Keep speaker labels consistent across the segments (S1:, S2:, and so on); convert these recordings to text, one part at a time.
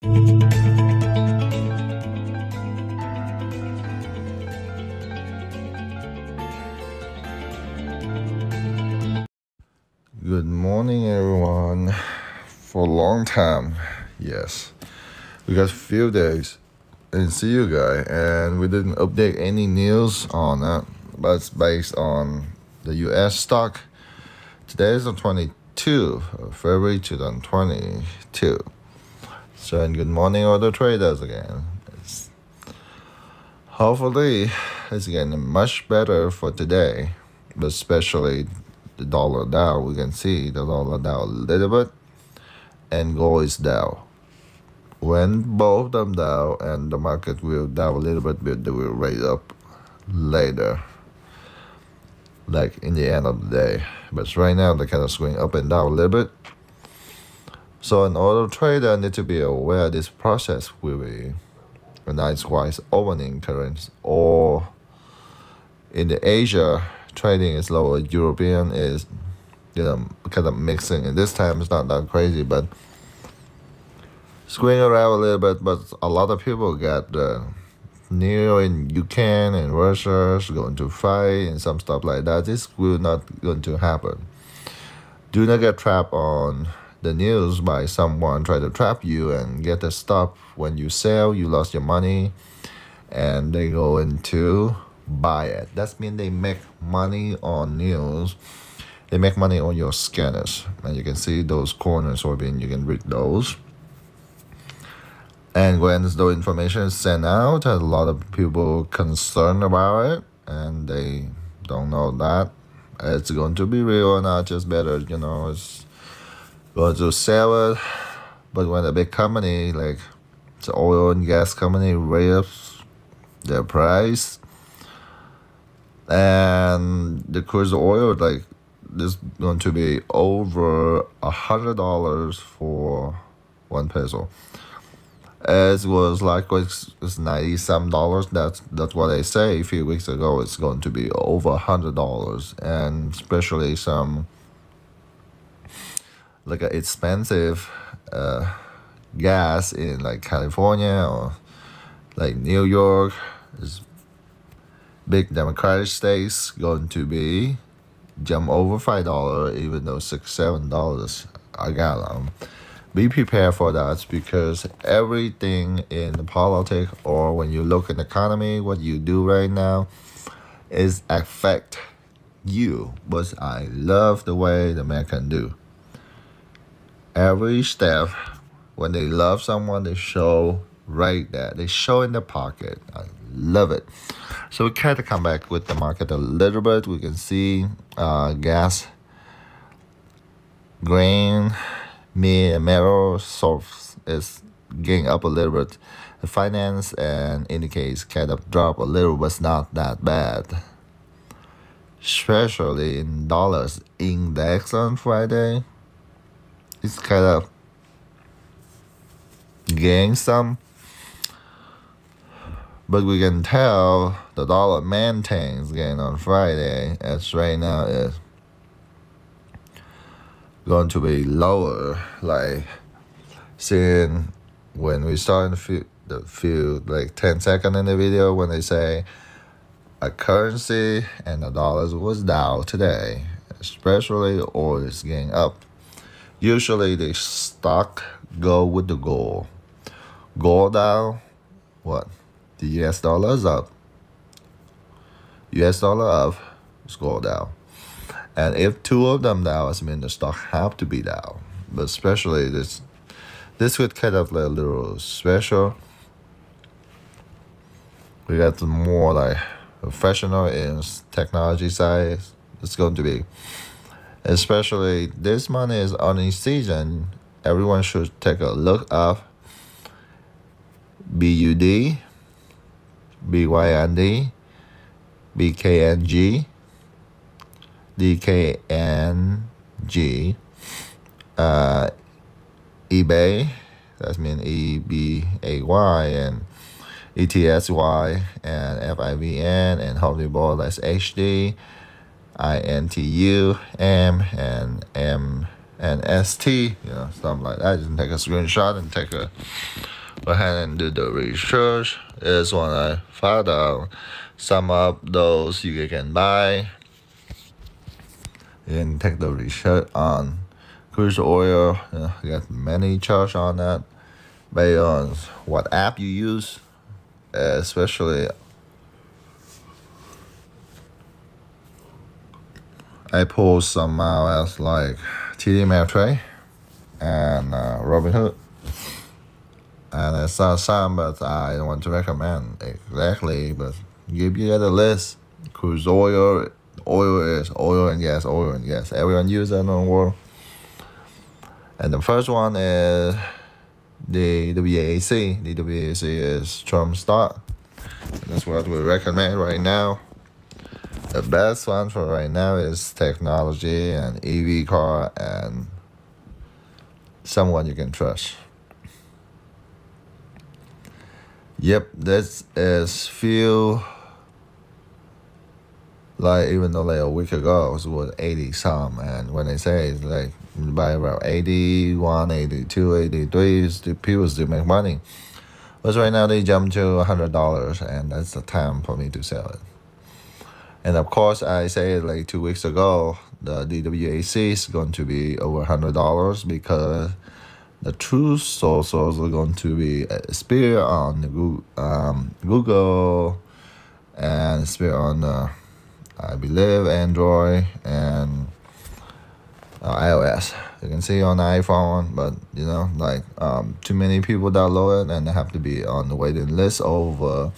S1: Good morning, everyone. For a long time, yes, we got a few days and see you guys, and we didn't update any news on it, but it's based on the US stock. Today is the 22 of February 2022. So, and good morning, all the traders again. Hopefully, it's getting much better for today, but especially the dollar down. We can see the dollar down a little bit, and gold is down. When both them down and the market will down a little bit, but they will raise up later, like in the end of the day. But right now they're kind of swing up and down a little bit. So an auto trader need to be aware this process will be a nice wise opening currents, or in the Asia trading is lower, European is kind of mixing, and this time it's not that crazy, but swing around a little bit. But a lot of people got near in Ukraine and Russia going to fight and some stuff like that. This will not going to happen. Do not get trapped on the news by someone try to trap you and get the stop. When you sell, you lost your money, and they go into buy it. That means they make money on news. They make money on your scanners, and you can see those corners soybean. You can read those. And when the information is sent out, a lot of people concerned about it, and they don't know that it's going to be real or not. Just better, it's going to sell it. But when a big company like the oil and gas company raises their price, and the cruise oil, like, this is going to be over $100 for 1 peso. It was like it's 90 some dollars. That's what I say. A few weeks ago, it's going to be over $100, and especially some like a expensive gas in like California or like New York, is big Democratic states, going to be jump over $5, even though $6-7 a gallon. Be prepared for that, because everything in the politics, or when you look in the economy, what you do right now is affect you. But I love the way the man can do. Every step, when they love someone, they show right there. They show in the pocket. I love it. So we kind of come back with the market a little bit. We can see gas, grain, meat, and metal source is getting up a little bit. The finance and indicates kind of drop a little, but it's not that bad. Especially in dollars index on Friday, it's kind of getting some. But we can tell the dollar maintains gain on Friday, as right now is going to be lower. Like, seeing when we start the few like 10 seconds in the video, when they say a currency and the dollars was down today, especially oil is getting up. Usually the stock go with the gold. Gold down, what? The US dollar is up. US dollar up, it's gold down. And if two of them down, it means the stock have to be down. But especially this would kind of like a little special. We got more like professional in technology side. It's going to be, especially this money is earning season. Everyone should take a look up BUD, BYND, BKNG, DKNG, eBay, that means EBAY, and ETSY, and FIVN, and Home Depot, that's HD, INTU, M, and ST, something like that. Just take a screenshot and take a go ahead and do the research. Is when I found out some of those you can buy. You can take the research on cruise oil. You got many charge on that based on what app you use, especially I pull some out as like TD Ameritrade and Robinhood. And I saw some, but I don't want to recommend exactly, but give you the list. Cruise oil, oil is oil and gas, oil and gas. Everyone uses that in the world. And the first one is the WAC. The WAC is Trump stock. That's what we recommend right now. The best one for right now is technology and EV car and someone you can trust. Yep, this is feel like even though like a week ago it was 80 some, and when they say it's like by about 81, 82, 83, people still make money. But right now they jump to $100, and that's the time for me to sell it. And of course, I said like 2 weeks ago, the DWAC is going to be over $100 because the true sources are going to be Spirit on the Google and Spirit on I believe Android and iOS. You can see on the iPhone, but you know, like too many people download it, and they have to be on the waiting list over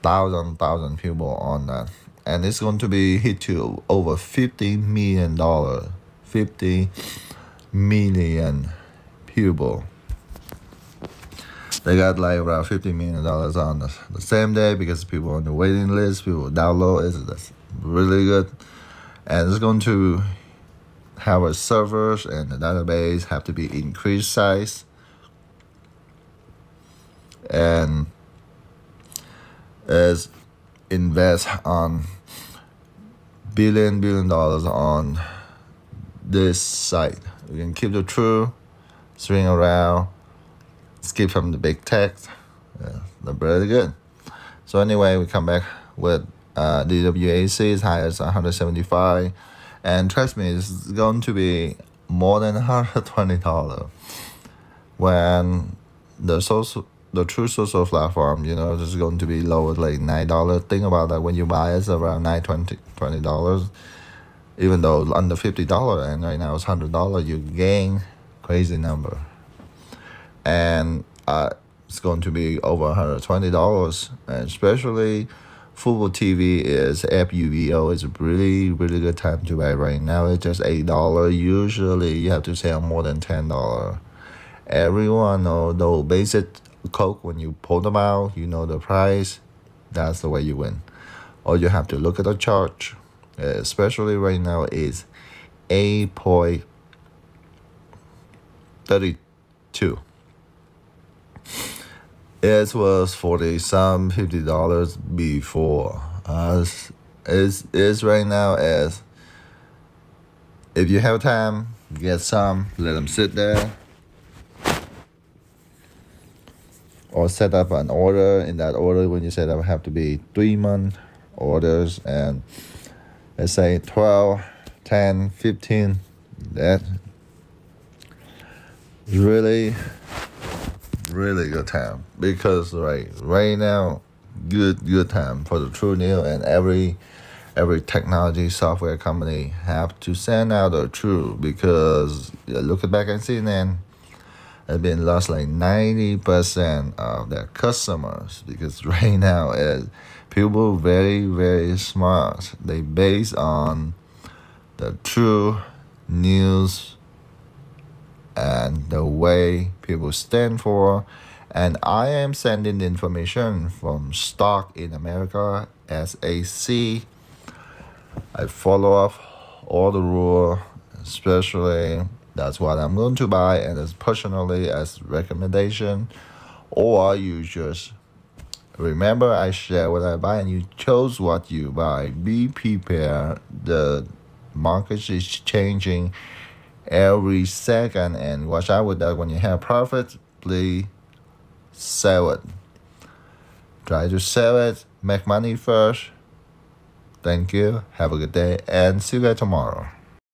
S1: 1,000 people on that. And it's going to be hit to over $50 million. 50 million people. They got like around $50 million on the same day because people on the waiting list, people download it. That's really good. And it's going to have a servers and the database have to be increased size. And is invest on billion dollars on this site. We can keep the true, string around, skip from the big text. They're really good. So anyway, we come back with DWAC is high as 175, and trust me, it's going to be more than $120 when the true social platform, you know, is going to be lower, like $9. Think about that. When you buy it's around $20, even though under $50, and right now it's $100, you gain crazy number. And it's going to be over $120, and especially football TV is FUVO. It's a really good time to buy right now. It's just $8. Usually you have to sell more than $10. Everyone know the basic Coke, when you pull them out, you know the price. That's the way you win. Or you have to look at the chart, especially right now is 8.32. It was 40 some $50 before. It's right now as if you have time, get some, let them sit there. Or set up an order. In that order, when you set up, have to be 3-month orders, and let's say 12, 10, 15. That really good time, because right now, good time for the true new, and every technology software company have to send out a true, because look back and see, then have been lost like 90% of their customers, because right now is people very smart. They base on the true news and the way people stand for. And I am sending the information from Stock in America, SAC. I follow up all the rules, especially that's what I'm going to buy, and as personally as recommendation. Or you just remember I share what I buy and you chose what you buy. Be prepared. The market is changing every second, and watch out with that. When you have profits, please sell it. Try to sell it, make money first. Thank you, have a good day, and see you guys tomorrow.